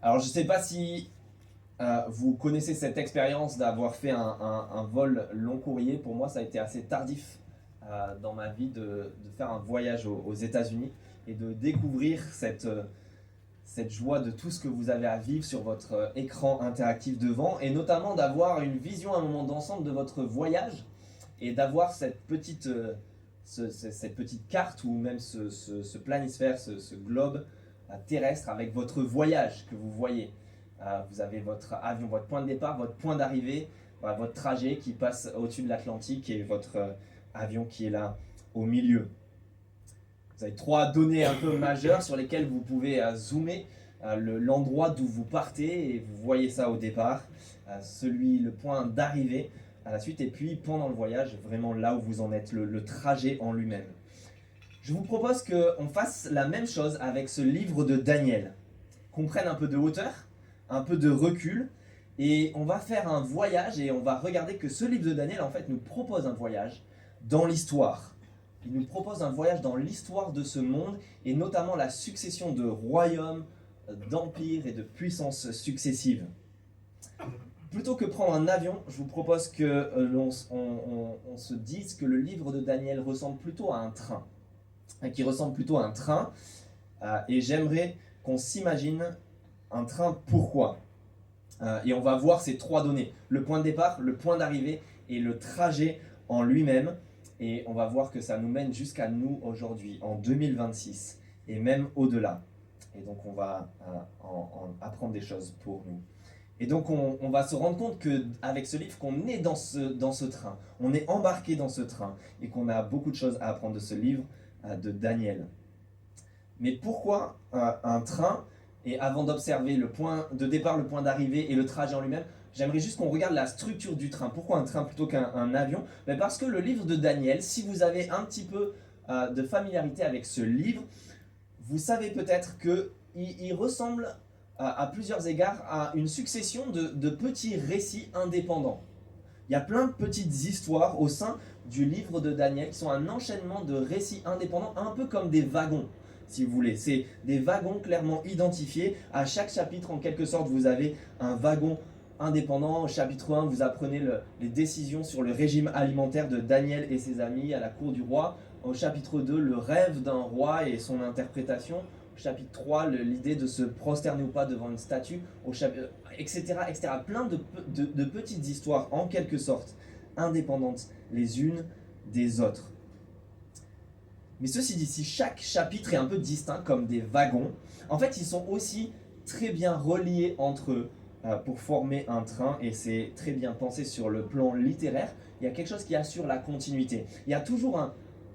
Alors, je ne sais pas si vous connaissez cette expérience d'avoir fait un vol long courrier. Pour moi, ça a été assez tardif dans ma vie de faire un voyage aux États-Unis et de découvrir cette joie de tout ce que vous avez à vivre sur votre écran interactif devant, et notamment d'avoir une vision, un moment d'ensemble de votre voyage, et d'avoir cette petite carte ou même ce planisphère, ce globe terrestre avec votre voyage que vous voyez. Vous avez votre avion, votre point de départ, votre point d'arrivée, voilà, votre trajet qui passe au-dessus de l'Atlantique et votre avion qui est là au milieu. Vous avez trois données un peu majeures sur lesquelles vous pouvez zoomer. L'endroit d'où vous partez, et vous voyez ça au départ, le point d'arrivée à la suite, et puis pendant le voyage, vraiment là où vous en êtes, le trajet en lui-même. Je vous propose qu'on fasse la même chose avec ce livre de Daniel, qu'on prenne un peu de hauteur, un peu de recul, et on va faire un voyage, et on va regarder que ce livre de Daniel, en fait, nous propose un voyage dans l'histoire. Il nous propose un voyage dans l'histoire de ce monde, et notamment la succession de royaumes, d'empires et de puissances successives. Plutôt que prendre un avion, je vous propose que on se dise que le livre de Daniel ressemble plutôt à un train. Et j'aimerais qu'on s'imagine un train. Pourquoi ? Et on va voir ces trois données, le point de départ, le point d'arrivée et le trajet en lui-même. Et on va voir que ça nous mène jusqu'à nous aujourd'hui, en 2026, et même au-delà. Et donc on va en apprendre des choses pour nous. Et donc on va se rendre compte qu'avec ce livre, qu'on est dans ce train, on est embarqué dans ce train, et qu'on a beaucoup de choses à apprendre de ce livre de Daniel. Mais pourquoi un train ? Et avant d'observer le point de départ, le point d'arrivée et le trajet en lui-même, j'aimerais juste qu'on regarde la structure du train. Pourquoi un train plutôt qu'un avion ? Parce que le livre de Daniel, si vous avez un petit peu de familiarité avec ce livre, vous savez peut-être qu'il ressemble à plusieurs égards à une succession de petits récits indépendants. Il y a plein de petites histoires au sein du livre de Daniel qui sont un enchaînement de récits indépendants, un peu comme des wagons, si vous voulez. C'est des wagons clairement identifiés. À chaque chapitre, en quelque sorte, vous avez un wagon indépendant. Au chapitre 1, vous apprenez les décisions sur le régime alimentaire de Daniel et ses amis à la cour du roi. Au chapitre 2, le rêve d'un roi et son interprétation. Au chapitre 3, l'idée de se prosterner ou pas devant une statue, etc., etc. Plein de petites histoires, en quelque sorte, indépendantes les unes des autres. Mais ceci dit, si chaque chapitre est un peu distinct, comme des wagons, en fait, ils sont aussi très bien reliés entre eux pour former un train, et c'est très bien pensé sur le plan littéraire. Il y a quelque chose qui assure la continuité. Il y a toujours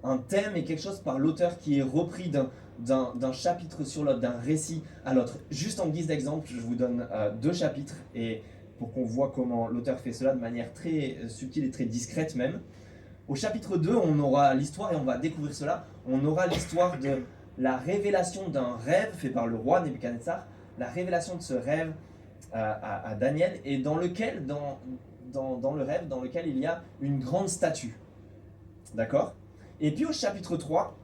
un thème et quelque chose par l'auteur qui est repris d'un chapitre sur l'autre, d'un récit à l'autre. Juste en guise d'exemple, je vous donne deux chapitres, et pour qu'on voit comment l'auteur fait cela de manière très subtile et très discrète même. Au chapitre 2, on aura l'histoire, et on va découvrir cela, on aura l'histoire de la révélation d'un rêve fait par le roi Nebuchadnezzar, la révélation de ce rêve à Daniel, et dans le rêve, dans lequel il y a une grande statue. D'accord ? Et puis au chapitre 3,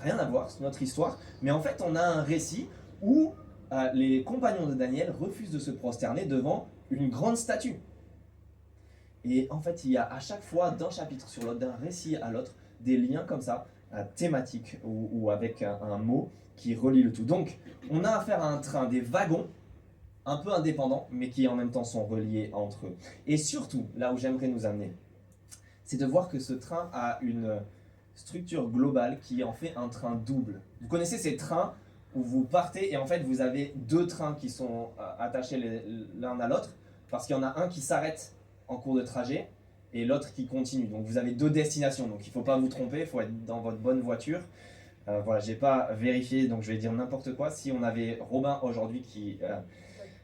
rien à voir, c'est notre histoire, mais en fait on a un récit où les compagnons de Daniel refusent de se prosterner devant une grande statue. Et en fait, il y a à chaque fois, d'un chapitre sur l'autre, d'un récit à l'autre, des liens comme ça, thématiques ou avec un mot qui relie le tout. Donc, on a affaire à un train, des wagons, un peu indépendants, mais qui en même temps sont reliés entre eux. Et surtout, là où j'aimerais nous amener, c'est de voir que ce train a une structure globale qui en fait un train double. Vous connaissez ces trains où vous partez et en fait vous avez deux trains qui sont attachés l'un à l'autre, parce qu'il y en a un qui s'arrête en cours de trajet et l'autre qui continue. Donc vous avez deux destinations, donc il ne faut pas vous tromper, il faut être dans votre bonne voiture. Voilà, je n'ai pas vérifié, donc je vais dire n'importe quoi. Si on avait Robin aujourd'hui qui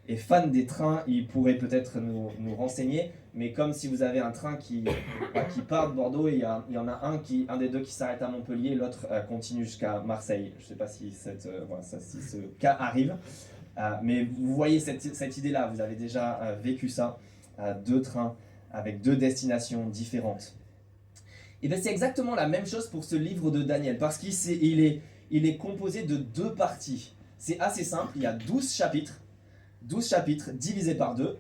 est fan des trains, il pourrait peut-être nous renseigner. Mais comme si vous avez un train qui part de Bordeaux, et il y en a un des deux qui s'arrête à Montpellier, l'autre continue jusqu'à Marseille. Je ne sais pas si si ce cas arrive. Mais vous voyez cette idée-là, vous avez déjà vécu ça. Deux trains avec deux destinations différentes. Et bien c'est exactement la même chose pour ce livre de Daniel, parce qu'il est composé de deux parties. C'est assez simple, il y a 12 chapitres, 12 chapitres divisés par 2.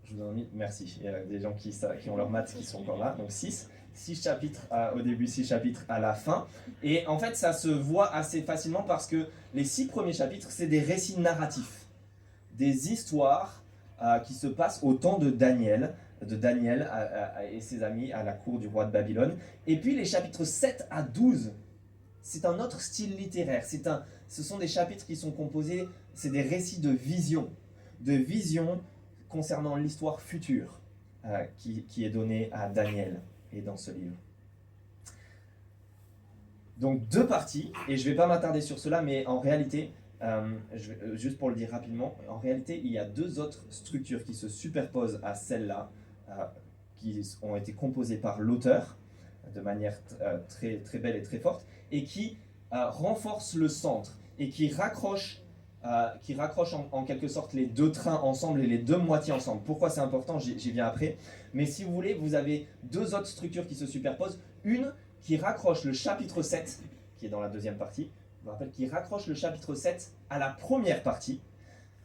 Je vous en ai mis, merci. Il y a des gens qui ont leurs maths qui sont encore là. Donc 6. 6 chapitres au début, 6 chapitres à la fin. Et en fait, ça se voit assez facilement parce que les 6 premiers chapitres, c'est des récits narratifs. Des histoires qui se passent au temps de Daniel et ses amis à la cour du roi de Babylone. Et puis les chapitres 7 à 12, c'est un autre style littéraire. Ce sont des chapitres qui sont composés, c'est des récits de vision concernant l'histoire future qui est donnée à Daniel et dans ce livre. Donc 2 parties, et je ne vais pas m'attarder sur cela, mais en réalité, juste pour le dire rapidement, en réalité, il y a 2 autres structures qui se superposent à celles-là, qui ont été composées par l'auteur de manière très, très belle et très forte, et qui renforcent le centre, et qui raccrochent en quelque sorte les 2 trains ensemble et les 2 moitiés ensemble. Pourquoi c'est important, j'y viens après. Mais si vous voulez, vous avez 2 autres structures qui se superposent. Une qui raccroche le chapitre 7, qui est dans la deuxième partie, je vous rappelle, qui raccroche le chapitre 7 à la première partie.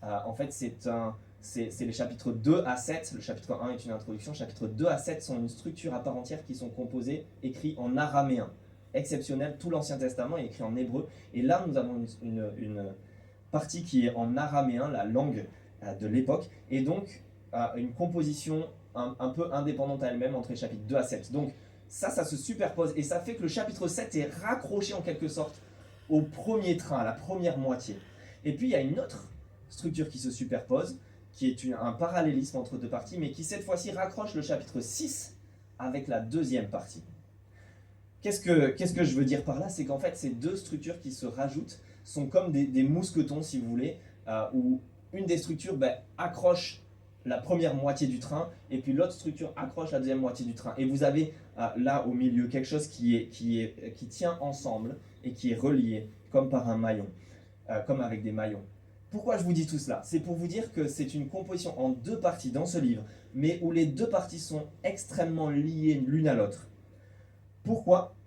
En fait, c'est les chapitres 2 à 7. Le chapitre 1 est une introduction. Chapitres 2 à 7 sont une structure à part entière qui sont composées, écrits en araméen. Exceptionnel, tout l'Ancien Testament est écrit en hébreu. Et là, nous avons une partie qui est en araméen, la langue de l'époque, et donc une composition un peu indépendante à elle-même entre les chapitres 2 à 7. Donc ça se superpose, et ça fait que le chapitre 7 est raccroché en quelque sorte au premier train, à la première moitié. Et puis il y a une autre structure qui se superpose, qui est un parallélisme entre 2 parties, mais qui cette fois-ci raccroche le chapitre 6 avec la deuxième partie. Qu'est-ce que je veux dire par là? C'est qu'en fait, ces 2 structures qui se rajoutent sont comme des mousquetons, si vous voulez, où une des structures accroche la première moitié du train, et puis l'autre structure accroche la deuxième moitié du train. Et vous avez là au milieu quelque chose qui tient ensemble et qui est relié comme par un maillon, comme avec des maillons. Pourquoi je vous dis tout cela? C'est pour vous dire que c'est une composition en 2 parties dans ce livre, mais où les 2 parties sont extrêmement liées l'une à l'autre. Pourquoi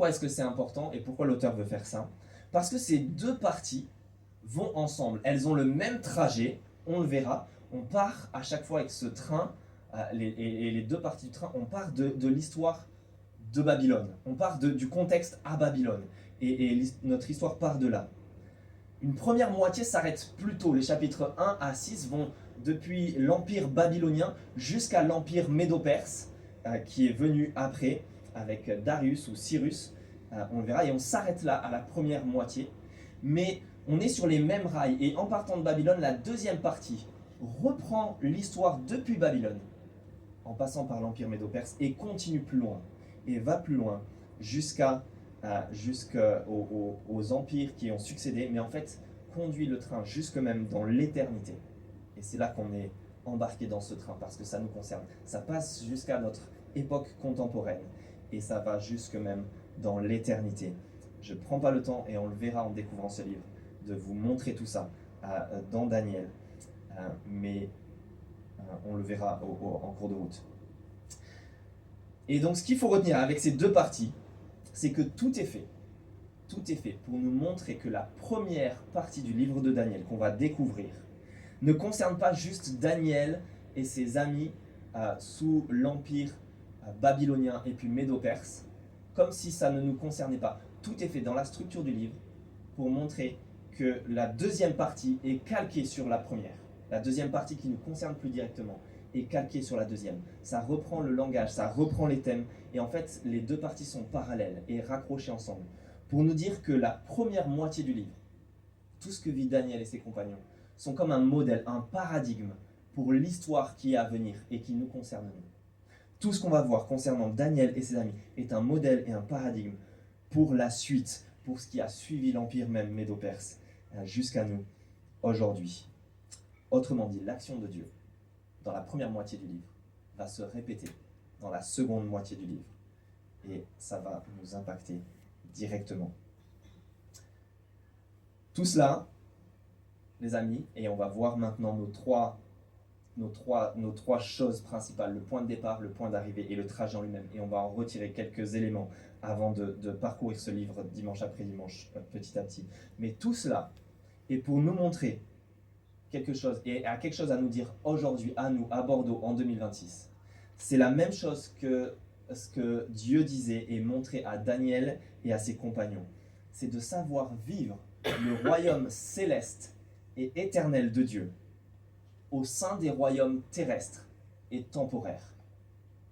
est-ce que c'est important et pourquoi l'auteur veut faire ça? Parce que ces 2 parties vont ensemble. Elles ont le même trajet, on le verra. On part à chaque fois avec ce train, et les 2 parties du train, on part de l'histoire de Babylone. On part du contexte à Babylone. Et notre histoire part de là. Une première moitié s'arrête plus tôt. Les chapitres 1 à 6 vont depuis l'Empire babylonien jusqu'à l'Empire médo-perse, qui est venu après, avec Darius ou Cyrus. On le verra, et on s'arrête là à la première moitié. Mais on est sur les mêmes rails, et en partant de Babylone, la deuxième partie reprend l'histoire depuis Babylone, en passant par l'Empire médo-perse, et continue plus loin, et va plus loin, jusqu'aux empires qui ont succédé, mais en fait conduit le train jusque même dans l'éternité. Et c'est là qu'on est embarqué dans ce train, parce que ça nous concerne. Ça passe jusqu'à notre époque contemporaine, et ça va jusque même dans l'éternité. Je ne prends pas le temps, et on le verra en découvrant ce livre, de vous montrer tout ça dans Daniel, mais on le verra en cours de route. Et donc ce qu'il faut retenir avec ces 2 parties, c'est que tout est fait pour nous montrer que la première partie du livre de Daniel qu'on va découvrir ne concerne pas juste Daniel et ses amis sous l'empire babylonien et puis médo-perse, comme si ça ne nous concernait pas. Tout est fait dans la structure du livre pour montrer que la deuxième partie est calquée sur la première. La deuxième partie qui ne nous concerne plus directement est calquée sur la deuxième. Ça reprend le langage, ça reprend les thèmes, et en fait les 2 parties sont parallèles et raccrochées ensemble, pour nous dire que la première moitié du livre, tout ce que vit Daniel et ses compagnons, sont comme un modèle, un paradigme pour l'histoire qui est à venir et qui nous concerne nous. Tout ce qu'on va voir concernant Daniel et ses amis est un modèle et un paradigme pour la suite, pour ce qui a suivi l'empire même médo-perse jusqu'à nous aujourd'hui. Autrement dit, l'action de Dieu dans la première moitié du livre va se répéter dans la seconde moitié du livre, et ça va nous impacter directement. Tout cela, les amis, et on va voir maintenant nos trois choses principales, le point de départ, le point d'arrivée et le trajet en lui-même, et on va en retirer quelques éléments avant de parcourir ce livre dimanche après dimanche, petit à petit. Mais tout cela est pour nous montrer quelque chose et a quelque chose à nous dire aujourd'hui, à nous, à Bordeaux, en 2026, c'est la même chose que ce que Dieu disait et montrait à Daniel et à ses compagnons. C'est de savoir vivre le royaume céleste et éternel de Dieu au sein des royaumes terrestres et temporaires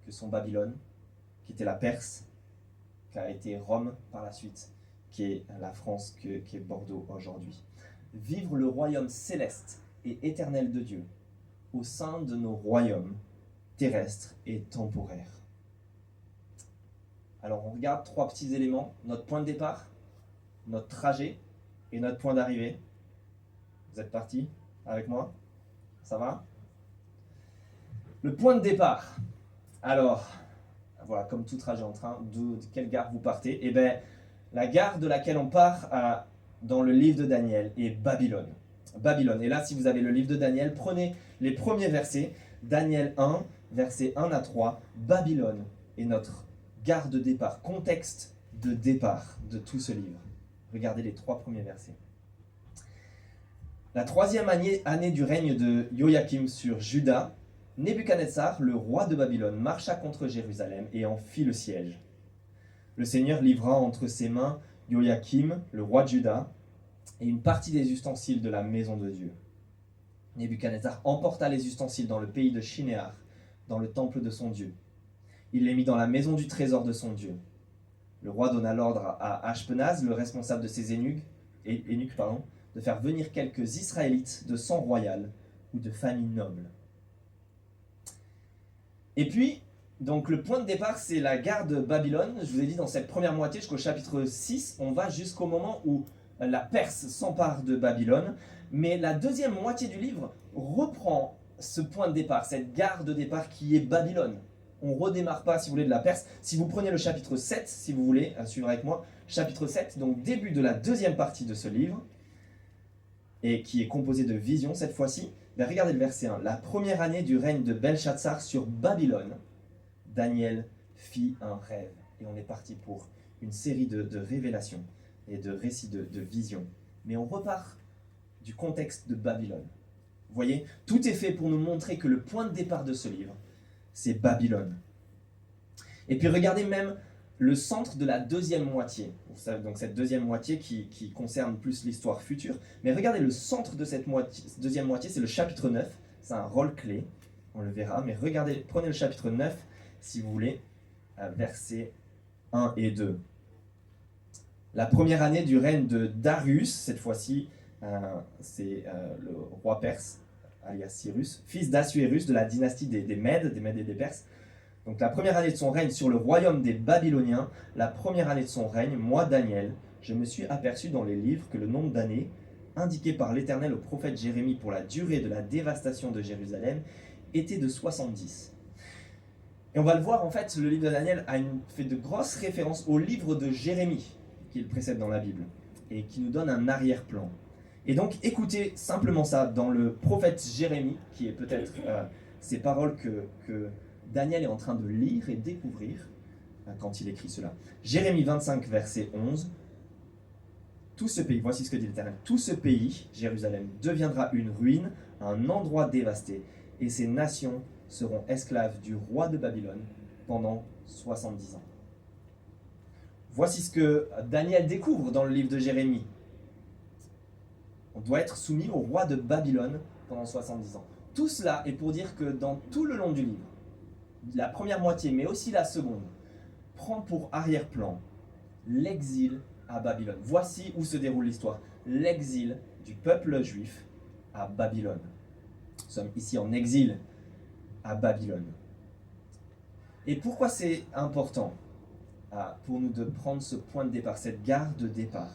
que sont Babylone, qui était la Perse, qui a été Rome par la suite, qui est la France, qui est Bordeaux aujourd'hui. Vivre le royaume céleste et éternel de Dieu au sein de nos royaumes terrestres et temporaires. Alors on regarde 3 petits éléments, notre point de départ, notre trajet et notre point d'arrivée. Vous êtes partis avec moi? Ça va? Le point de départ. Alors, voilà, comme tout trajet en train, de quelle gare vous partez? Eh bien, la gare de laquelle on part dans le livre de Daniel est Babylone. Babylone. Et là, si vous avez le livre de Daniel, prenez les premiers versets. Daniel 1, versets 1 à 3. Babylone est notre gare de départ, contexte de départ de tout ce livre. Regardez les 3 premiers versets. La 3e année du règne de Joachim sur Juda, Nebuchadnezzar, le roi de Babylone, marcha contre Jérusalem et en fit le siège. Le Seigneur livra entre ses mains Joachim, le roi de Juda, et une partie des ustensiles de la maison de Dieu. Nebuchadnezzar emporta les ustensiles dans le pays de Shinéar, dans le temple de son Dieu. Il les mit dans la maison du trésor de son Dieu. Le roi donna l'ordre à Ashpenaz, le responsable de ses eunuques, de faire venir quelques Israélites de sang royal ou de famille noble. Et puis, donc le point de départ, c'est la gare de Babylone. Je vous ai dit, dans cette première moitié, jusqu'au chapitre 6, on va jusqu'au moment où la Perse s'empare de Babylone. Mais la deuxième moitié du livre reprend ce point de départ, cette gare de départ qui est Babylone. On ne redémarre pas, si vous voulez, de la Perse. Si vous prenez le chapitre 7, si vous voulez suivre avec moi, chapitre 7, donc début de la deuxième partie de ce livre, et qui est composé de visions cette fois-ci, ben regardez le verset 1. La première année du règne de Belshazzar sur Babylone, Daniel fit un rêve. Et on est parti pour une série de révélations et de récits de visions. Mais on repart du contexte de Babylone. Vous voyez, tout est fait pour nous montrer que le point de départ de ce livre, c'est Babylone. Et puis regardez même le centre de la deuxième moitié. Donc cette deuxième moitié qui concerne plus l'histoire future. Mais regardez le centre de cette deuxième moitié, c'est le chapitre 9. C'est un rôle clé, on le verra. Mais regardez, prenez le chapitre 9, si vous voulez, versets 1 et 2. La première année du règne de Darius, cette fois-ci, c'est le roi perse, alias Cyrus, fils d'Assuérus de la dynastie des Mèdes et des Perses. Donc la première année de son règne sur le royaume des Babyloniens, la première année de son règne, moi Daniel, je me suis aperçu dans les livres que le nombre d'années indiqué par l'Éternel au prophète Jérémie pour la durée de la dévastation de Jérusalem était de 70. Et on va le voir, en fait, le livre de Daniel fait de grosses références au livre de Jérémie, qui le précède dans la Bible, et qui nous donne un arrière-plan. Et donc écoutez simplement ça dans le prophète Jérémie, qui est peut-être ces paroles que Daniel est en train de lire et découvrir quand il écrit cela. Jérémie 25, verset 11. Tout ce pays, voici ce que dit l'Éternel, tout ce pays, Jérusalem, deviendra une ruine, un endroit dévasté, et ces nations seront esclaves du roi de Babylone pendant 70 ans. Voici ce que Daniel découvre dans le livre de Jérémie. On doit être soumis au roi de Babylone pendant 70 ans. Tout cela est pour dire que dans tout le long du livre, la première moitié, mais aussi la seconde, prend pour arrière-plan l'exil à Babylone. Voici où se déroule l'histoire. L'exil du peuple juif à Babylone. Nous sommes ici en exil à Babylone. Et pourquoi c'est important pour nous de prendre ce point de départ, cette gare de départ?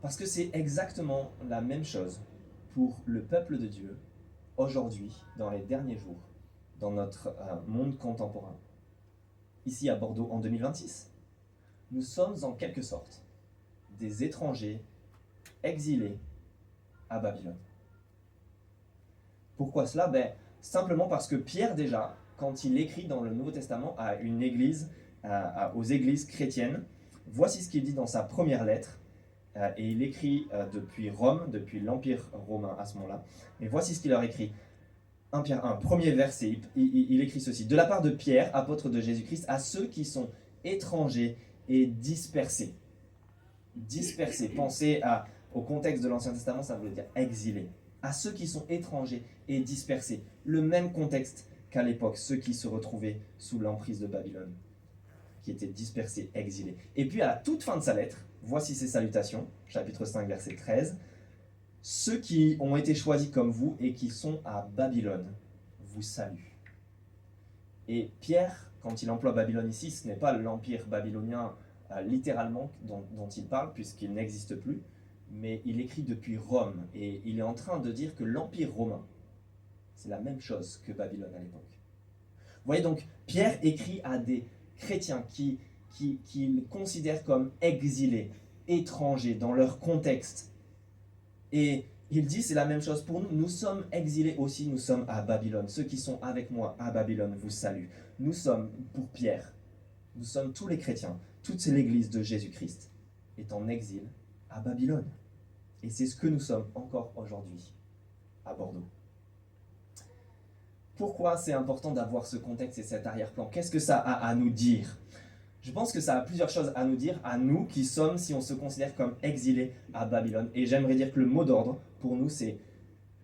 Parce que c'est exactement la même chose pour le peuple de Dieu aujourd'hui, dans les derniers jours, dans notre monde contemporain. Ici à Bordeaux en 2026, nous sommes en quelque sorte des étrangers exilés à Babylone. Pourquoi cela? Simplement parce que Pierre déjà, quand il écrit dans le Nouveau Testament à une église, aux églises chrétiennes, voici ce qu'il dit dans sa première lettre, et il écrit depuis Rome, depuis l'Empire romain à ce moment-là. Et voici ce qu'il leur écrit. 1 Pierre 1, premier verset, il écrit ceci. De la part de Pierre, apôtre de Jésus-Christ, à ceux qui sont étrangers et dispersés. Dispersés, pensez au contexte de l'Ancien Testament, ça voulait dire exilés. À ceux qui sont étrangers et dispersés. Le même contexte qu'à l'époque, ceux qui se retrouvaient sous l'emprise de Babylone, qui étaient dispersés, exilés. Et puis à la toute fin de sa lettre, voici ses salutations, chapitre 5, verset 13. Ceux qui ont été choisis comme vous et qui sont à Babylone vous saluent. Et Pierre, quand il emploie Babylone ici, ce n'est pas l'empire babylonien littéralement dont il parle, puisqu'il n'existe plus, mais il écrit depuis Rome. Et il est en train de dire que l'empire romain, c'est la même chose que Babylone à l'époque. Vous voyez donc, Pierre écrit à des chrétiens qu'il considère comme exilés, étrangers dans leur contexte. Et il dit, c'est la même chose pour nous. Nous sommes exilés aussi, nous sommes à Babylone. Ceux qui sont avec moi à Babylone vous saluent. Nous sommes, pour Pierre, nous sommes tous les chrétiens, toute l'église de Jésus-Christ est en exil à Babylone. Et c'est ce que nous sommes encore aujourd'hui à Bordeaux. Pourquoi c'est important d'avoir ce contexte et cet arrière-plan? Qu'est-ce que ça a à nous dire? Je pense que ça a plusieurs choses à nous dire, à nous qui sommes, si on se considère comme exilés à Babylone. Et j'aimerais dire que le mot d'ordre, pour nous, c'est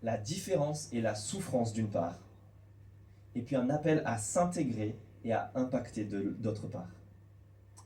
la différence et la souffrance d'une part, et puis un appel à s'intégrer et à impacter d'autre part.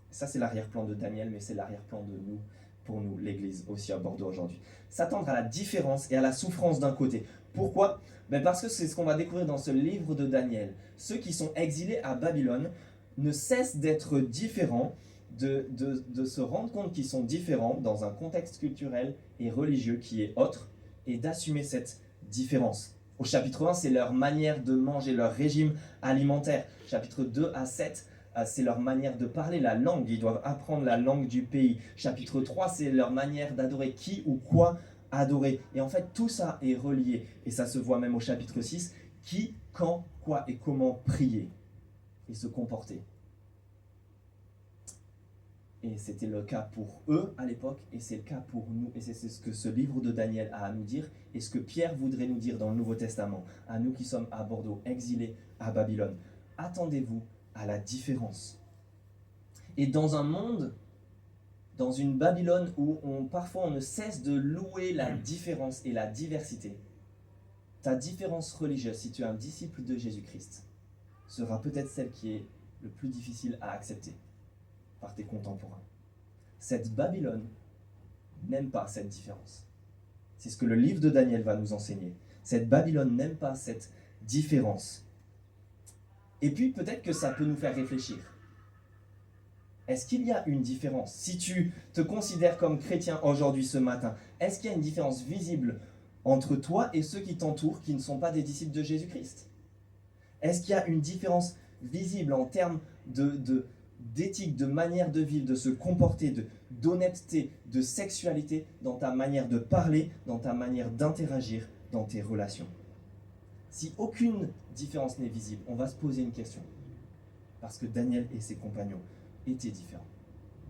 Ça, c'est l'arrière-plan de Daniel, mais c'est l'arrière-plan de nous, pour nous, l'Église, aussi à Bordeaux aujourd'hui. S'attendre à la différence et à la souffrance d'un côté. Pourquoi? Parce que c'est ce qu'on va découvrir dans ce livre de Daniel. Ceux qui sont exilés à Babylone ne cessent d'être différents, de se rendre compte qu'ils sont différents dans un contexte culturel et religieux qui est autre, et d'assumer cette différence. Au chapitre 1, c'est leur manière de manger, leur régime alimentaire. Chapitre 2 à 7, c'est leur manière de parler, la langue. Ils doivent apprendre la langue du pays. Chapitre 3, c'est leur manière d'adorer. Qui ou quoi adorer. Et en fait, tout ça est relié. Et ça se voit même au chapitre 6. Qui, quand, quoi et comment prier et se comporter. Et c'était le cas pour eux à l'époque, et c'est le cas pour nous. Et c'est ce que ce livre de Daniel a à nous dire, et ce que Pierre voudrait nous dire dans le Nouveau Testament, à nous qui sommes à Bordeaux, exilés à Babylone. Attendez-vous à la différence. Et dans un monde, dans une Babylone où parfois on ne cesse de louer la différence et la diversité, ta différence religieuse, si tu es un disciple de Jésus-Christ, sera peut-être celle qui est le plus difficile à accepter par tes contemporains. Cette Babylone n'aime pas cette différence. C'est ce que le livre de Daniel va nous enseigner. Cette Babylone n'aime pas cette différence. Et puis peut-être que ça peut nous faire réfléchir. Est-ce qu'il y a une différence? Si tu te considères comme chrétien aujourd'hui ce matin, est-ce qu'il y a une différence visible entre toi et ceux qui t'entourent qui ne sont pas des disciples de Jésus-Christ? Est-ce qu'il y a une différence visible en termes d'éthique, de manière de vivre, de se comporter, d'honnêteté, de sexualité dans ta manière de parler, dans ta manière d'interagir, dans tes relations? Si aucune différence n'est visible, on va se poser une question. Parce que Daniel et ses compagnons étaient différents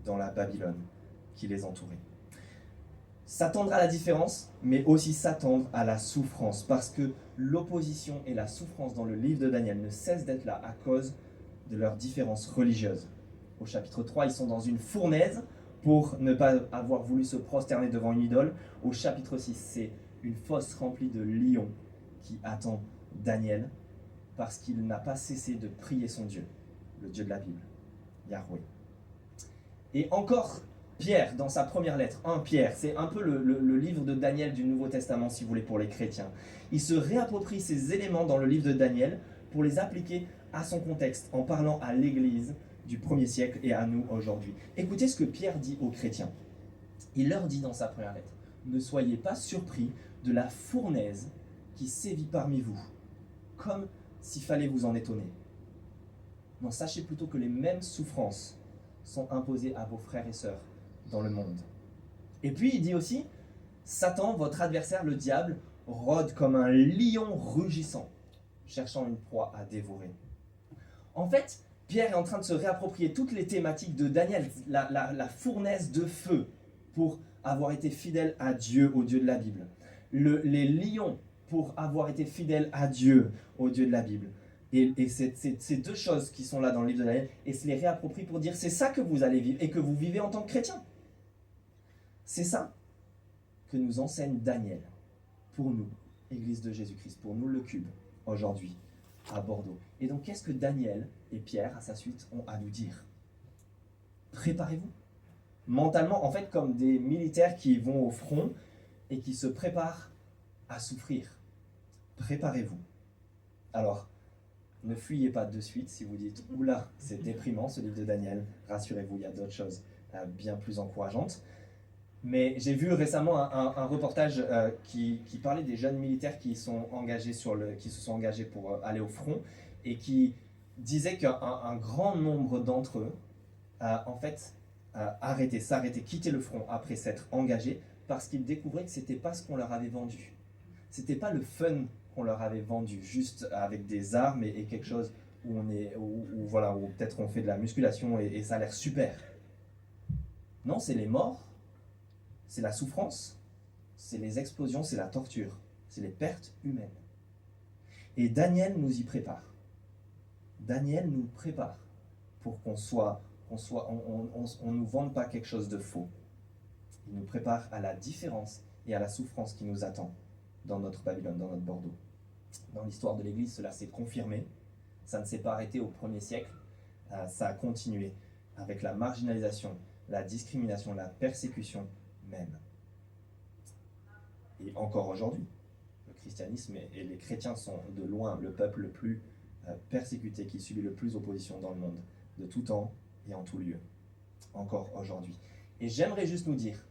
dans la Babylone qui les entourait. S'attendre à la différence, mais aussi s'attendre à la souffrance, parce que l'opposition et la souffrance dans le livre de Daniel ne cessent d'être là à cause de leurs différences religieuses. Au chapitre 3, ils sont dans une fournaise pour ne pas avoir voulu se prosterner devant une idole. Au chapitre 6, c'est une fosse remplie de lions qui attend Daniel parce qu'il n'a pas cessé de prier son Dieu, le Dieu de la Bible, Yahweh. Et encore Pierre, dans sa première lettre, 1 Pierre, c'est un peu le livre de Daniel du Nouveau Testament, si vous voulez, pour les chrétiens. Il se réapproprie ces éléments dans le livre de Daniel pour les appliquer à son contexte, en parlant à l'Église du 1er siècle et à nous aujourd'hui. Écoutez ce que Pierre dit aux chrétiens. Il leur dit dans sa première lettre, « Ne soyez pas surpris de la fournaise qui sévit parmi vous, comme s'il fallait vous en étonner. Non, sachez plutôt que les mêmes souffrances sont imposées à vos frères et sœurs dans le monde. » Et puis il dit aussi, « Satan, votre adversaire, le diable, rôde comme un lion rugissant, cherchant une proie à dévorer. » En fait, Pierre est en train de se réapproprier toutes les thématiques de Daniel, la fournaise de feu, pour avoir été fidèles à Dieu, au Dieu de la Bible. Les lions pour avoir été fidèles à Dieu, au Dieu de la Bible. Et c'est deux choses qui sont là dans le livre de Daniel, et se les réapproprie pour dire c'est ça que vous allez vivre et que vous vivez en tant que chrétien. C'est ça que nous enseigne Daniel pour nous, Église de Jésus-Christ, pour nous le Cube, aujourd'hui, à Bordeaux. Et donc qu'est-ce que Daniel et Pierre, à sa suite, ont à nous dire? Préparez-vous. Mentalement, en fait, comme des militaires qui vont au front et qui se préparent à souffrir. Préparez-vous. Alors, ne fuyez pas de suite si vous dites « Oula, c'est déprimant ce livre de Daniel ». Rassurez-vous, il y a d'autres choses bien plus encourageantes. Mais j'ai vu récemment un reportage qui parlait des jeunes militaires qui se sont engagés pour aller au front et qui disait qu'un grand nombre d'entre eux en fait s'arrêtaient, quittaient le front après s'être engagés parce qu'ils découvraient que c'était pas ce qu'on leur avait vendu. C'était pas le fun qu'on leur avait vendu, juste avec des armes et quelque chose où où peut-être on fait de la musculation et ça a l'air super. Non, c'est les morts, c'est la souffrance, c'est les explosions, c'est la torture, c'est les pertes humaines. Et Daniel nous y prépare. Daniel nous prépare pour qu'on nous vende pas quelque chose de faux. Il nous prépare à la différence et à la souffrance qui nous attend dans notre Babylone, dans notre Bordeaux. Dans l'histoire de l'Église, cela s'est confirmé. Ça ne s'est pas arrêté au 1er siècle. Ça a continué avec la marginalisation, la discrimination, la persécution même. Et encore aujourd'hui, le christianisme et les chrétiens sont de loin le peuple le plus persécuté, qui subit le plus opposition dans le monde, de tout temps et en tout lieu. Encore aujourd'hui. Et j'aimerais juste nous dire,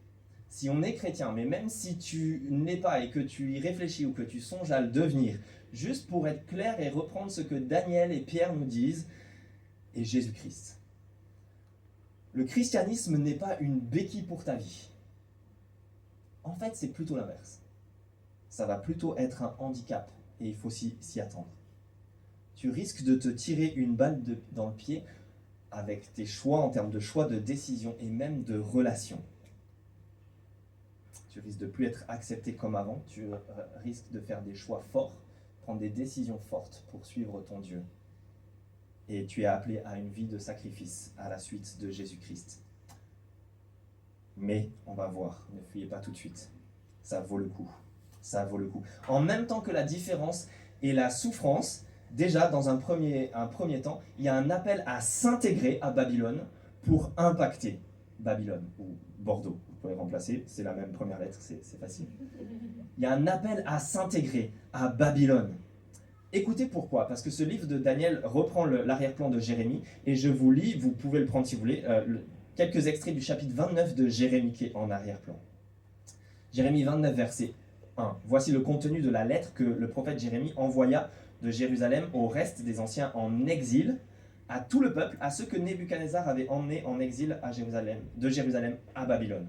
si on est chrétien, mais même si tu n'es pas et que tu y réfléchis ou que tu songes à le devenir, juste pour être clair et reprendre ce que Daniel et Pierre nous disent, et Jésus-Christ. Le christianisme n'est pas une béquille pour ta vie. En fait, c'est plutôt l'inverse. Ça va plutôt être un handicap et il faut s'y attendre. Tu risques de te tirer une balle dans le pied avec tes choix en termes de choix de décision et même de relations. Tu risques de plus être accepté comme avant, tu risques de faire des choix forts, prendre des décisions fortes pour suivre ton Dieu. Et tu es appelé à une vie de sacrifice à la suite de Jésus-Christ. Mais on va voir, ne fuyez pas tout de suite. Ça vaut le coup. Ça vaut le coup. En même temps que la différence et la souffrance, déjà dans un premier temps, il y a un appel à s'intégrer à Babylone pour impacter Babylone ou Bordeaux. Vous pouvez remplacer, c'est la même première lettre, c'est facile. Il y a un appel à s'intégrer à Babylone. Écoutez pourquoi, parce que ce livre de Daniel reprend l'arrière-plan de Jérémie, et je vous lis, vous pouvez le prendre si vous voulez, quelques extraits du chapitre 29 de Jérémie qui est en arrière-plan. Jérémie 29, verset 1. Voici le contenu de la lettre que le prophète Jérémie envoya de Jérusalem au reste des anciens en exil, à tout le peuple, à ceux que Nebuchadnezzar avait emmenés en exil de Jérusalem à Babylone.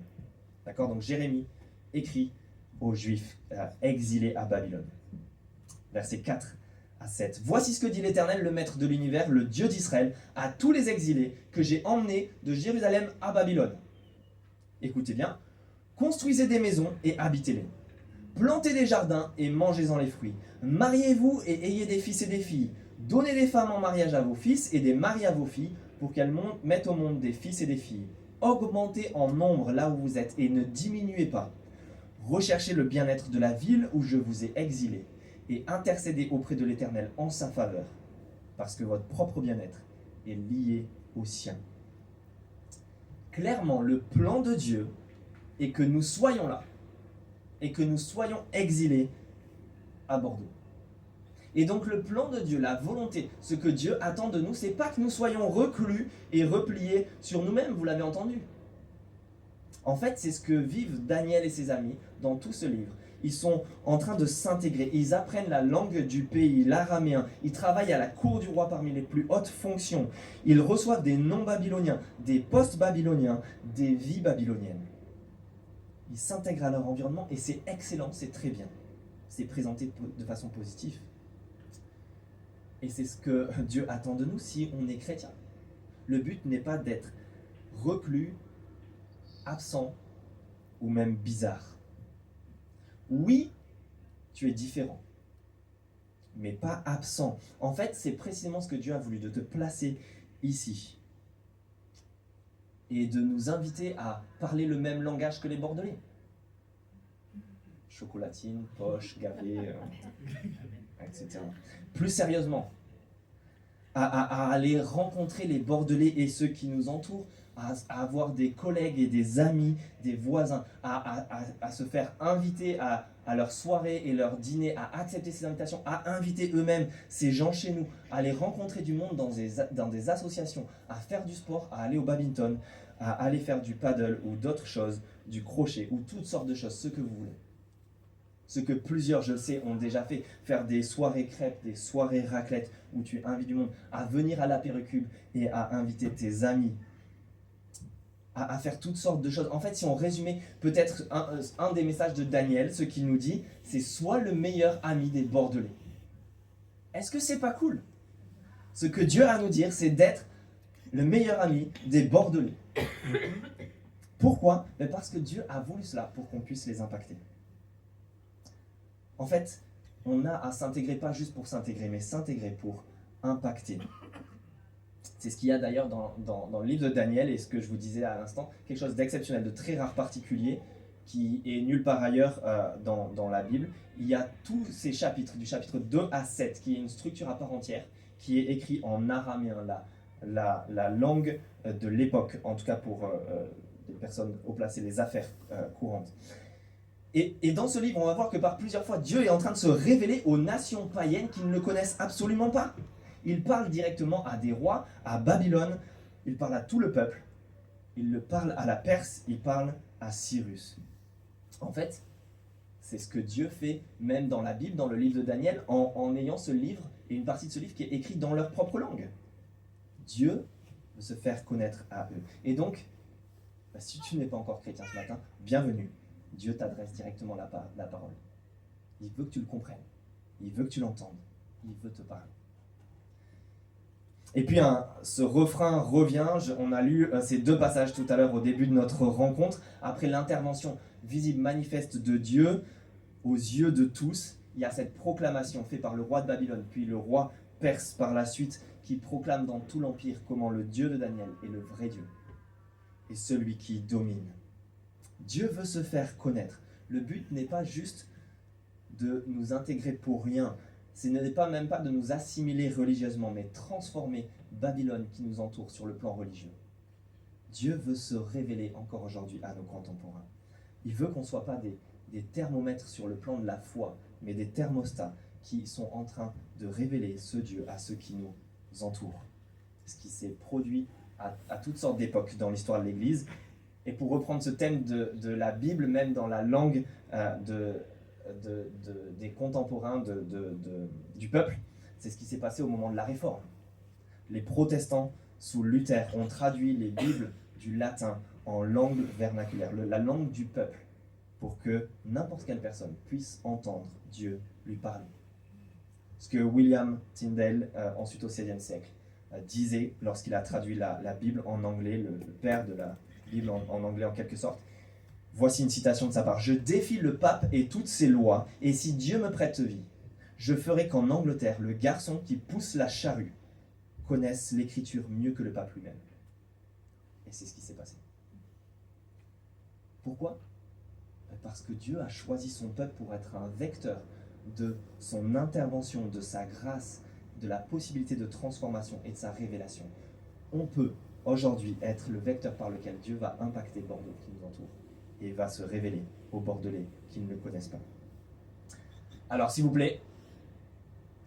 D'accord? Donc Jérémie écrit aux Juifs exilés à Babylone. Versets 4 à 7. Voici ce que dit l'Éternel, le Maître de l'univers, le Dieu d'Israël, à tous les exilés que j'ai emmenés de Jérusalem à Babylone. Écoutez bien. Construisez des maisons et habitez-les. Plantez des jardins et mangez-en les fruits. Mariez-vous et ayez des fils et des filles. Donnez des femmes en mariage à vos fils et des maris à vos filles pour qu'elles mettent au monde des fils et des filles. Augmentez en nombre là où vous êtes et ne diminuez pas. Recherchez le bien-être de la ville où je vous ai exilé et intercédez auprès de l'Éternel en sa faveur, parce que votre propre bien-être est lié au sien. Clairement, le plan de Dieu est que nous soyons là et que nous soyons exilés à Bordeaux. Et donc le plan de Dieu, la volonté, ce que Dieu attend de nous, c'est pas que nous soyons reclus et repliés sur nous-mêmes, vous l'avez entendu. En fait, c'est ce que vivent Daniel et ses amis dans tout ce livre. Ils sont en train de s'intégrer, ils apprennent la langue du pays, l'araméen, ils travaillent à la cour du roi parmi les plus hautes fonctions, ils reçoivent des noms babyloniens, des postes babyloniens, des vies babyloniennes. Ils s'intègrent à leur environnement et c'est excellent, c'est très bien. C'est présenté de façon positive. Et c'est ce que Dieu attend de nous si on est chrétien. Le but n'est pas d'être reclus, absent, ou même bizarre. Oui, tu es différent, mais pas absent. En fait, c'est précisément ce que Dieu a voulu, de te placer ici et de nous inviter à parler le même langage que les Bordelais. Chocolatine, poche, gavé, etc. Plus sérieusement, à aller rencontrer les Bordelais et ceux qui nous entourent, à avoir des collègues et des amis, des voisins, à se faire inviter à leur soirée et leur dîner, à accepter ces invitations, à inviter eux-mêmes ces gens chez nous, à aller rencontrer du monde dans des associations, à faire du sport, à aller au badminton, à aller faire du paddle ou d'autres choses, du crochet ou toutes sortes de choses, ce que vous voulez. Ce que plusieurs, je le sais, ont déjà fait, faire des soirées crêpes, des soirées raclette, où tu invites du monde à venir à l'apéricube et à inviter tes amis, à faire toutes sortes de choses. En fait, si on résumait peut-être un des messages de Daniel, ce qu'il nous dit, c'est sois le meilleur ami des Bordelais. Est-ce que c'est pas cool? Ce que Dieu a à nous dire, c'est d'être le meilleur ami des Bordelais. Pourquoi? Parce que Dieu a voulu cela pour qu'on puisse les impacter. En fait, on a à s'intégrer pas juste pour s'intégrer, mais s'intégrer pour impacter. C'est ce qu'il y a d'ailleurs dans le livre de Daniel, et ce que je vous disais à l'instant, quelque chose d'exceptionnel, de très rare, particulier, qui est nulle part ailleurs dans la Bible. Il y a tous ces chapitres, du chapitre 2 à 7, qui est une structure à part entière, qui est écrit en araméen, la langue de l'époque, en tout cas pour les personnes haut placées, les affaires courantes. Et dans ce livre, on va voir que par plusieurs fois, Dieu est en train de se révéler aux nations païennes qui ne le connaissent absolument pas. Il parle directement à des rois, à Babylone, il parle à tout le peuple, il le parle à la Perse, il parle à Cyrus. En fait, c'est ce que Dieu fait même dans la Bible, dans le livre de Daniel, en ayant ce livre et une partie de ce livre qui est écrit dans leur propre langue. Dieu veut se faire connaître à eux. Et donc, si tu n'es pas encore chrétien ce matin, bienvenue. Dieu t'adresse directement la parole. Il veut que tu le comprennes. Il veut que tu l'entendes. Il veut te parler. Et puis ce refrain revient. On a lu ces deux passages tout à l'heure au début de notre rencontre. Après l'intervention visible, manifeste de Dieu, aux yeux de tous, il y a cette proclamation faite par le roi de Babylone, puis le roi perse par la suite, qui proclame dans tout l'empire comment le Dieu de Daniel est le vrai Dieu et celui qui domine. Dieu veut se faire connaître. Le but n'est pas juste de nous intégrer pour rien. Ce n'est pas même pas de nous assimiler religieusement, mais transformer Babylone qui nous entoure sur le plan religieux. Dieu veut se révéler encore aujourd'hui à nos contemporains. Il veut qu'on ne soit pas des thermomètres sur le plan de la foi, mais des thermostats qui sont en train de révéler ce Dieu à ceux qui nous entourent. Ce qui s'est produit à toutes sortes d'époques dans l'histoire de l'Église. Et pour reprendre ce thème de la Bible, même dans la langue des contemporains du peuple, c'est ce qui s'est passé au moment de la Réforme. Les protestants, sous Luther, ont traduit les Bibles du latin en langue vernaculaire, la langue du peuple, pour que n'importe quelle personne puisse entendre Dieu lui parler. Ce que William Tyndale, ensuite au XVIe siècle, disait lorsqu'il a traduit la Bible en anglais, le père de la Bible en anglais en quelque sorte. Voici une citation de sa part. « Je défie le pape et toutes ses lois, et si Dieu me prête vie, je ferai qu'en Angleterre, le garçon qui pousse la charrue connaisse l'écriture mieux que le pape lui-même. » Et c'est ce qui s'est passé. Pourquoi? Parce que Dieu a choisi son peuple pour être un vecteur de son intervention, de sa grâce, de la possibilité de transformation et de sa révélation. On peut aujourd'hui être le vecteur par lequel Dieu va impacter Bordeaux qui nous entoure et va se révéler aux Bordelais qui ne le connaissent pas. Alors s'il vous plaît,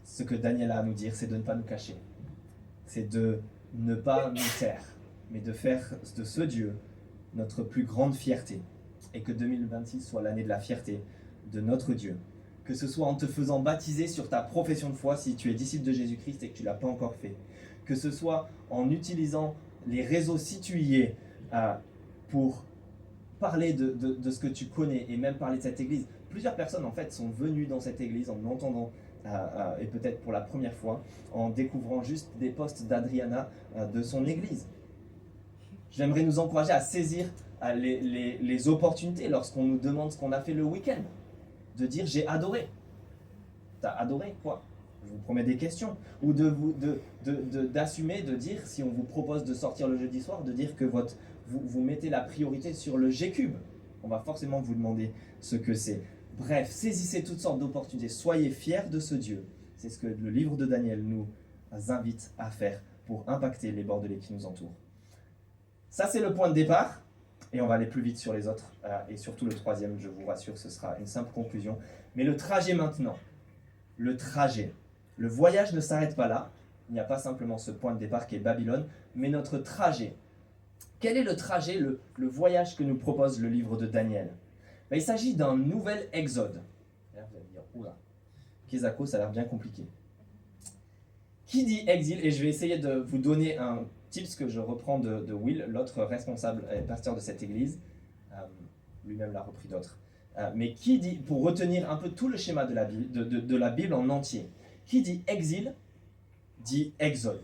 ce que Daniel a à nous dire, c'est de ne pas nous cacher. C'est de ne pas nous taire, mais de faire de ce Dieu notre plus grande fierté. Et que 2026 soit l'année de la fierté de notre Dieu. Que ce soit en te faisant baptiser sur ta profession de foi si tu es disciple de Jésus-Christ et que tu ne l'as pas encore fait. Que ce soit en utilisant les réseaux si tu y es pour parler de ce que tu connais et même parler de cette église. Plusieurs personnes en fait sont venues dans cette église en l'entendant et peut-être pour la première fois en découvrant juste des posts d'Adriana de son église. J'aimerais nous encourager à saisir les opportunités lorsqu'on nous demande ce qu'on a fait le week-end. De dire j'ai adoré. T'as adoré quoi? Je vous promets des questions. Ou d'assumer, de dire, si on vous propose de sortir le jeudi soir, de dire que vous mettez la priorité sur le G-Cube. On va forcément vous demander ce que c'est. Bref, saisissez toutes sortes d'opportunités. Soyez fiers de ce Dieu. C'est ce que le livre de Daniel nous invite à faire pour impacter les bordelais qui nous entourent. Ça, c'est le point de départ. Et on va aller plus vite sur les autres. Et surtout le troisième, je vous rassure, ce sera une simple conclusion. Mais le trajet maintenant. Le trajet. Le voyage ne s'arrête pas là. Il n'y a pas simplement ce point de départ qui est Babylone, mais notre trajet. Quel est le trajet, le voyage que nous propose le livre de Daniel? Il s'agit d'un nouvel exode. Là, vous allez dire, oula, Kézako, ça a l'air bien compliqué. Qui dit exil, et je vais essayer de vous donner un tips que je reprends de Will, l'autre responsable et pasteur de cette église, lui-même l'a repris d'autres, mais qui dit, pour retenir un peu tout le schéma de la Bible en entier, qui dit exil, dit exode.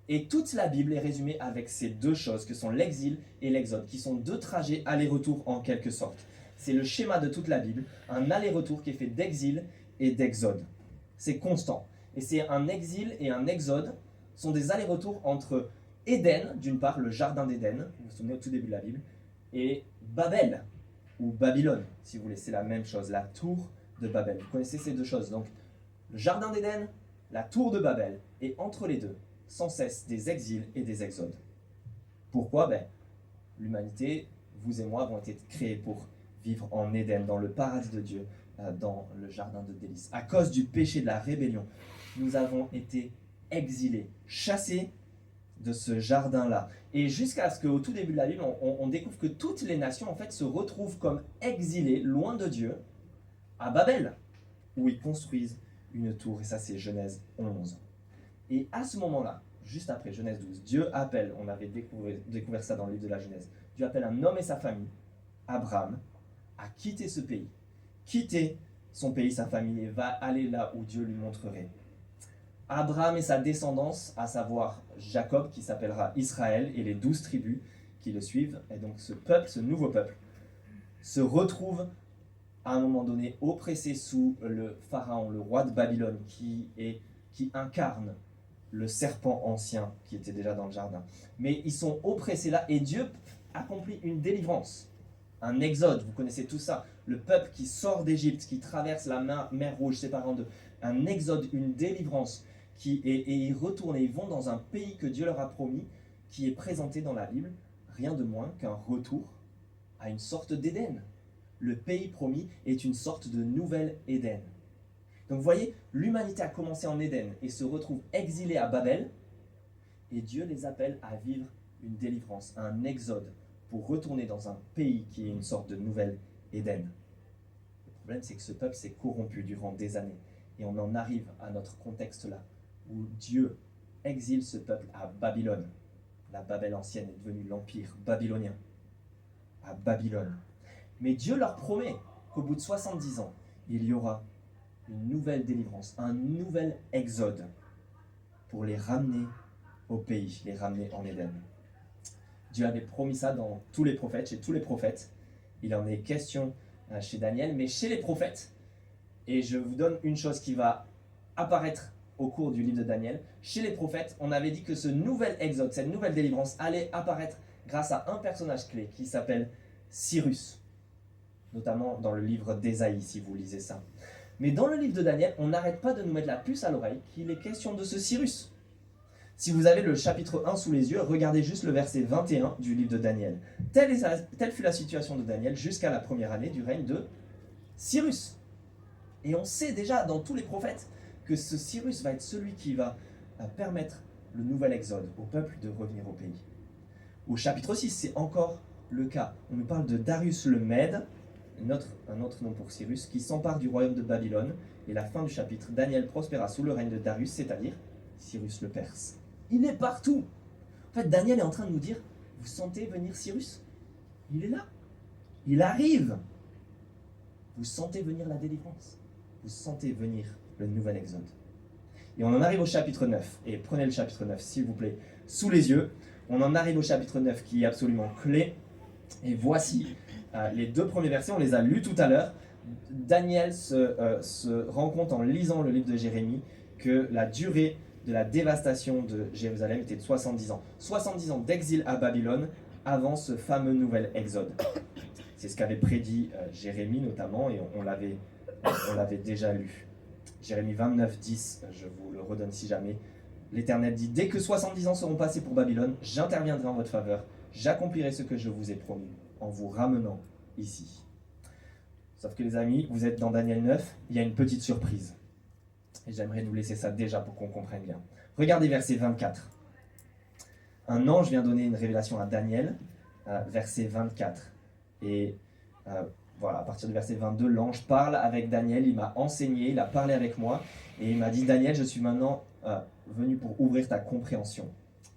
Et toute la Bible est résumée avec ces deux choses que sont l'exil et l'exode, qui sont deux trajets aller-retour en quelque sorte. C'est le schéma de toute la Bible, un aller-retour qui est fait d'exil et d'exode. C'est constant. Et c'est un exil et un exode sont des allers-retours entre Éden, d'une part, le jardin d'Éden, vous vous souvenez au tout début de la Bible, et Babel, ou Babylone, si vous voulez, c'est la même chose, la tour de Babel. Vous connaissez ces deux choses, donc le jardin d'Éden, la tour de Babel, et entre les deux, sans cesse des exils et des exodes. Pourquoi? L'humanité, vous et moi, avons été créés pour vivre en Éden, dans le paradis de Dieu, dans le jardin de délices. À cause du péché de la rébellion, nous avons été exilés, chassés de ce jardin-là. Et jusqu'à ce qu'au tout début de la Bible, on découvre que toutes les nations, en fait, se retrouvent comme exilées, loin de Dieu, à Babel, où ils construisent une tour. Et ça, c'est Genèse 11. Et à ce moment-là, juste après Genèse 12, Dieu appelle, on avait découvert ça dans le livre de la Genèse, Dieu appelle un homme et sa famille, Abraham, à quitter ce pays, quitter son pays, sa famille, et va aller là où Dieu lui montrerait. Abraham et sa descendance, à savoir Jacob, qui s'appellera Israël, et les 12 tribus qui le suivent, et donc ce peuple, ce nouveau peuple, se retrouve à un moment donné oppressé sous le pharaon, le roi de Babylone, qui incarne le serpent ancien qui était déjà dans le jardin. Mais ils sont oppressés là, et Dieu accomplit une délivrance, un exode, vous connaissez tout ça, le peuple qui sort d'Égypte, qui traverse la mer Rouge séparant d'eux, un exode, une délivrance, et ils retournent et ils vont dans un pays que Dieu leur a promis, qui est présenté dans la Bible, rien de moins qu'un retour à une sorte d'Éden. Le pays promis est une sorte de nouvel Éden. Donc vous voyez, l'humanité a commencé en Éden et se retrouve exilée à Babel, et Dieu les appelle à vivre une délivrance, un exode, pour retourner dans un pays qui est une sorte de nouvel Éden. Le problème, c'est que ce peuple s'est corrompu durant des années, et on en arrive à notre contexte là, où Dieu exile ce peuple à Babylone. La Babel ancienne est devenue l'empire babylonien, à Babylone. Mais Dieu leur promet qu'au bout de 70 ans, il y aura une nouvelle délivrance, un nouvel exode pour les ramener au pays, les ramener en Éden. Dieu avait promis ça dans tous les prophètes, chez tous les prophètes. Il en est question chez Daniel, mais chez les prophètes, et je vous donne une chose qui va apparaître au cours du livre de Daniel, chez les prophètes, on avait dit que ce nouvel exode, cette nouvelle délivrance allait apparaître grâce à un personnage clé qui s'appelle Cyrus, notamment dans le livre d'Ésaïe, si vous lisez ça. Mais dans le livre de Daniel, on n'arrête pas de nous mettre la puce à l'oreille qu'il est question de ce Cyrus. Si vous avez le chapitre 1 sous les yeux, regardez juste le verset 21 du livre de Daniel. Telle fut la situation de Daniel jusqu'à la première année du règne de Cyrus. Et on sait déjà dans tous les prophètes que ce Cyrus va être celui qui va permettre le nouvel exode au peuple de revenir au pays. Au chapitre 6, c'est encore le cas. On nous parle de Darius le Mède, un autre nom pour Cyrus, qui s'empare du royaume de Babylone. Et la fin du chapitre, Daniel prospéra sous le règne de Darius, c'est-à-dire Cyrus le Perse. Il est partout. En fait, Daniel est en train de nous dire, vous sentez venir Cyrus? Il est là. Il arrive. Vous sentez venir la délivrance. Vous sentez venir le nouvel exode. Et on en arrive au chapitre 9. Et prenez le chapitre 9, s'il vous plaît, sous les yeux. On en arrive au chapitre 9 qui est absolument clé. Et voici les deux premiers versets, on les a lus tout à l'heure. Daniel se rend compte en lisant le livre de Jérémie que la durée de la dévastation de Jérusalem était de 70 ans. 70 ans d'exil à Babylone avant ce fameux nouvel exode. C'est ce qu'avait prédit Jérémie notamment, et on l'avait déjà lu. Jérémie 29, 10, je vous le redonne si jamais. L'Éternel dit, dès que 70 ans seront passés pour Babylone, j'interviendrai en votre faveur, j'accomplirai ce que je vous ai promis, en vous ramenant ici. Sauf que les amis, vous êtes dans Daniel 9, il y a une petite surprise. Et j'aimerais nous laisser ça déjà pour qu'on comprenne bien. Regardez verset 24. Un ange vient donner une révélation à Daniel, verset 24. Et voilà, à partir du verset 22, l'ange parle avec Daniel, il m'a enseigné, il a parlé avec moi, et il m'a dit, Daniel, je suis maintenant venu pour ouvrir ta compréhension.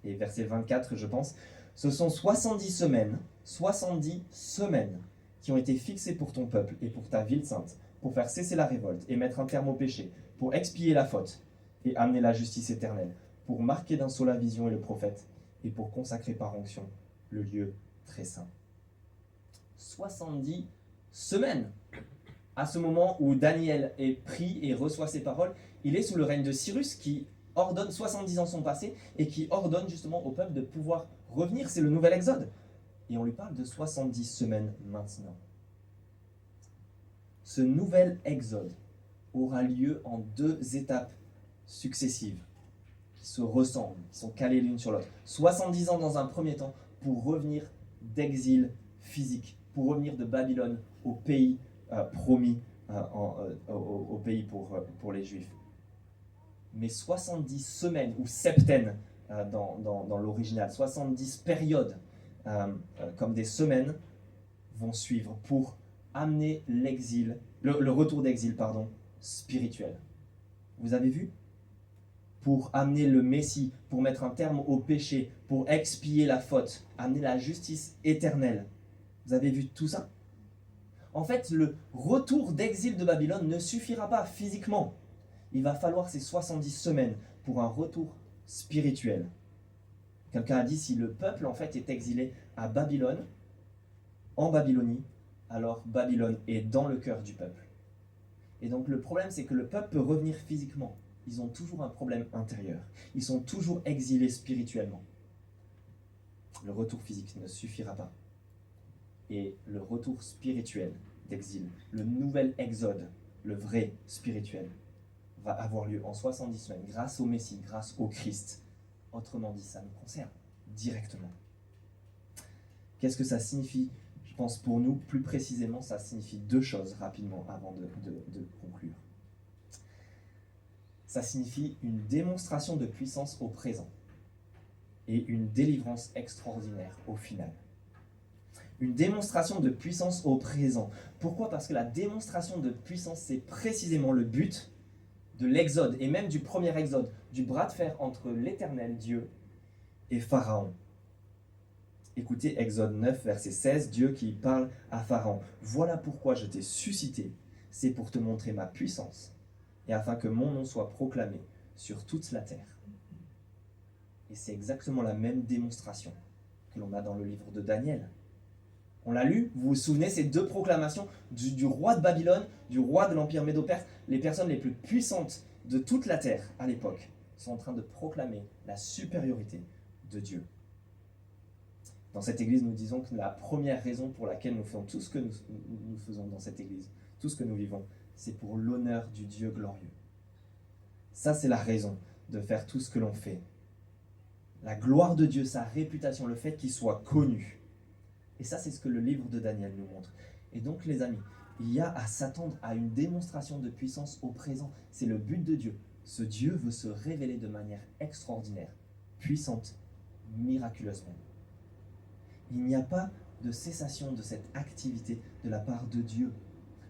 Et verset 24, je pense, ce sont 70 semaines qui ont été fixées pour ton peuple et pour ta ville sainte, pour faire cesser la révolte et mettre un terme au péché, pour expier la faute et amener la justice éternelle, pour marquer d'un sceau la vision et le prophète, et pour consacrer par onction le lieu très saint. 70 semaines. À ce moment où Daniel est pris et reçoit ces paroles, il est sous le règne de Cyrus qui ordonne, 70 ans sont passés, et qui ordonne justement au peuple de pouvoir revenir. C'est le nouvel exode. Et on lui parle de 70 semaines maintenant. Ce nouvel exode aura lieu en 2 étapes successives qui se ressemblent, qui sont calées l'une sur l'autre. 70 ans dans un premier temps pour revenir d'exil physique, pour revenir de Babylone au pays promis, au pays pour les Juifs. Mais 70 semaines ou septaines dans l'original, 70 périodes comme des semaines vont suivre pour amener l'exil, le retour d'exil, spirituel. Vous avez vu ? Pour amener le Messie, pour mettre un terme au péché, pour expier la faute, amener la justice éternelle. Vous avez vu tout ça ? En fait, le retour d'exil de Babylone ne suffira pas physiquement. Il va falloir ces 70 semaines pour un retour spirituel. Quelqu'un a dit, si le peuple en fait est exilé à Babylone, en Babylonie, alors Babylone est dans le cœur du peuple. Et donc le problème, c'est que le peuple peut revenir physiquement. Ils ont toujours un problème intérieur. Ils sont toujours exilés spirituellement. Le retour physique ne suffira pas. Et le retour spirituel d'exil, le nouvel exode, le vrai spirituel, va avoir lieu en 70 semaines grâce au Messie, grâce au Christ. Autrement dit, ça nous concerne directement. Qu'est-ce que ça signifie ? Je pense pour nous, plus précisément, ça signifie 2 choses rapidement avant de conclure. Ça signifie une démonstration de puissance au présent et une délivrance extraordinaire au final. Une démonstration de puissance au présent. Pourquoi ? Parce que la démonstration de puissance, c'est précisément le but de l'exode, et même du premier exode, du bras de fer entre l'Éternel Dieu et Pharaon. Écoutez Exode 9, verset 16, Dieu qui parle à Pharaon. « Voilà pourquoi je t'ai suscité, c'est pour te montrer ma puissance, et afin que mon nom soit proclamé sur toute la terre. » Et c'est exactement la même démonstration que l'on a dans le livre de Daniel. On l'a lu, vous vous souvenez, ces 2 proclamations du roi de Babylone, du roi de l'Empire médo-perse, les personnes les plus puissantes de toute la terre à l'époque sont en train de proclamer la supériorité de Dieu. Dans cette église, nous disons que la première raison pour laquelle nous faisons tout ce que nous faisons dans cette église, tout ce que nous vivons, c'est pour l'honneur du Dieu glorieux. Ça, c'est la raison de faire tout ce que l'on fait. La gloire de Dieu, sa réputation, le fait qu'il soit connu. Et ça, c'est ce que le livre de Daniel nous montre. Et donc, les amis, il y a à s'attendre à une démonstration de puissance au présent. C'est le but de Dieu. Ce Dieu veut se révéler de manière extraordinaire, puissante, miraculeuse même. Il n'y a pas de cessation de cette activité de la part de Dieu.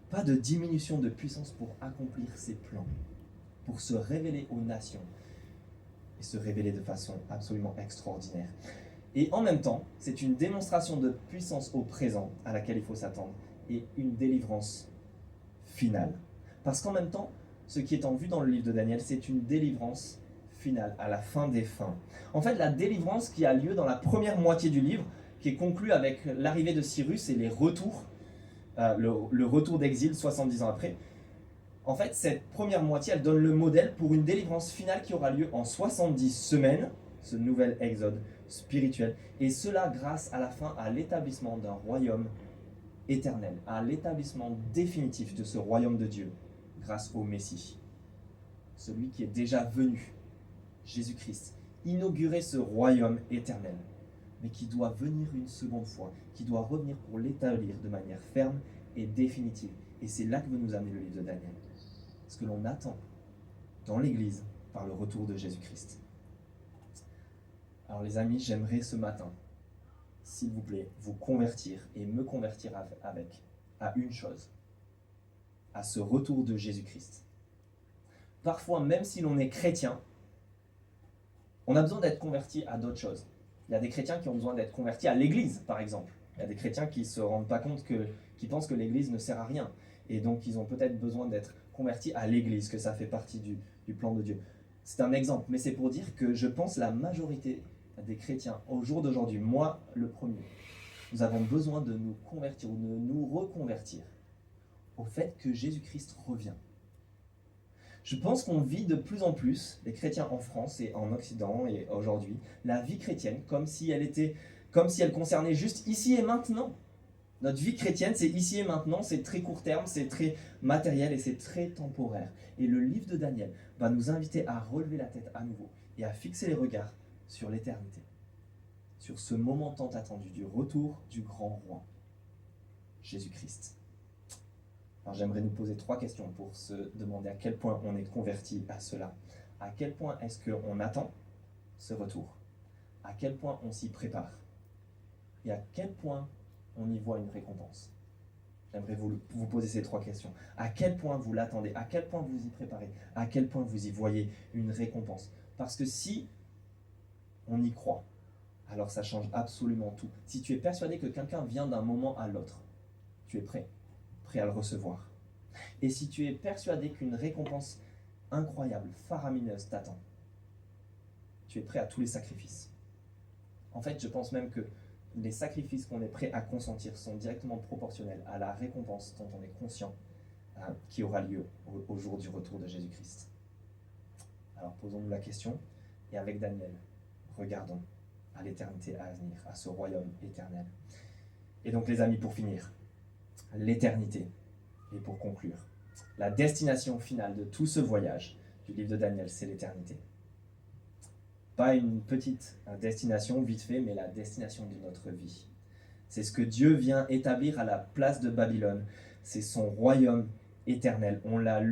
Pas de diminution de puissance pour accomplir ses plans, pour se révéler aux nations et se révéler de façon absolument extraordinaire. Et en même temps, c'est une démonstration de puissance au présent à laquelle il faut s'attendre et une délivrance finale. Parce qu'en même temps, ce qui est en vue dans le livre de Daniel, c'est une délivrance finale, à la fin des fins. En fait, la délivrance qui a lieu dans la première moitié du livre, qui est conclu avec l'arrivée de Cyrus et les retours, le retour d'exil 70 ans après. En fait, cette première moitié, elle donne le modèle pour une délivrance finale qui aura lieu en 70 semaines, ce nouvel exode spirituel, et cela grâce à la fin à l'établissement d'un royaume éternel, à l'établissement définitif de ce royaume de Dieu, grâce au Messie, celui qui est déjà venu, Jésus-Christ, inaugurer ce royaume éternel, mais qui doit venir une seconde fois, qui doit revenir pour l'établir de manière ferme et définitive. Et c'est là que veut nous amener le livre de Daniel. Ce que l'on attend dans l'Église par le retour de Jésus-Christ. Alors les amis, j'aimerais ce matin, s'il vous plaît, vous convertir et me convertir à une chose, à ce retour de Jésus-Christ. Parfois, même si l'on est chrétien, on a besoin d'être converti à d'autres choses. Il y a des chrétiens qui ont besoin d'être convertis à l'Église, par exemple. Il y a des chrétiens qui ne se rendent pas compte, qui pensent que l'Église ne sert à rien. Et donc, ils ont peut-être besoin d'être convertis à l'Église, que ça fait partie du plan de Dieu. C'est un exemple, mais c'est pour dire que je pense la majorité des chrétiens, au jour d'aujourd'hui, moi le premier, nous avons besoin de nous convertir ou de nous reconvertir au fait que Jésus-Christ revient. Je pense qu'on vit de plus en plus, les chrétiens en France et en Occident et aujourd'hui, la vie chrétienne comme si elle concernait juste ici et maintenant. Notre vie chrétienne, c'est ici et maintenant, c'est très court terme, c'est très matériel et c'est très temporaire. Et le livre de Daniel va nous inviter à relever la tête à nouveau et à fixer les regards sur l'éternité, sur ce moment tant attendu du retour du grand roi, Jésus-Christ. Alors j'aimerais nous poser 3 questions pour se demander à quel point on est converti à cela. À quel point est-ce qu'on attend ce retour? À quel point on s'y prépare? Et à quel point on y voit une récompense? J'aimerais vous poser ces 3 questions. À quel point vous l'attendez? À quel point vous y préparez? À quel point vous y voyez une récompense? Parce que si on y croit, alors ça change absolument tout. Si tu es persuadé que quelqu'un vient d'un moment à l'autre, tu es prêt à le recevoir. Et si tu es persuadé qu'une récompense incroyable, faramineuse t'attend, tu es prêt à tous les sacrifices. En fait, je pense même que les sacrifices qu'on est prêt à consentir sont directement proportionnels à la récompense dont on est conscient qui aura lieu au jour du retour de Jésus-Christ. Alors posons-nous la question, et avec Daniel, regardons à l'éternité à venir, à ce royaume éternel. Et donc les amis, pour finir, l'éternité, et pour conclure, la destination finale de tout ce voyage du livre de Daniel, c'est l'éternité. Pas une petite destination vite fait, mais la destination de notre vie. C'est ce que Dieu vient établir à la place de Babylone. C'est son royaume éternel. On l'a lu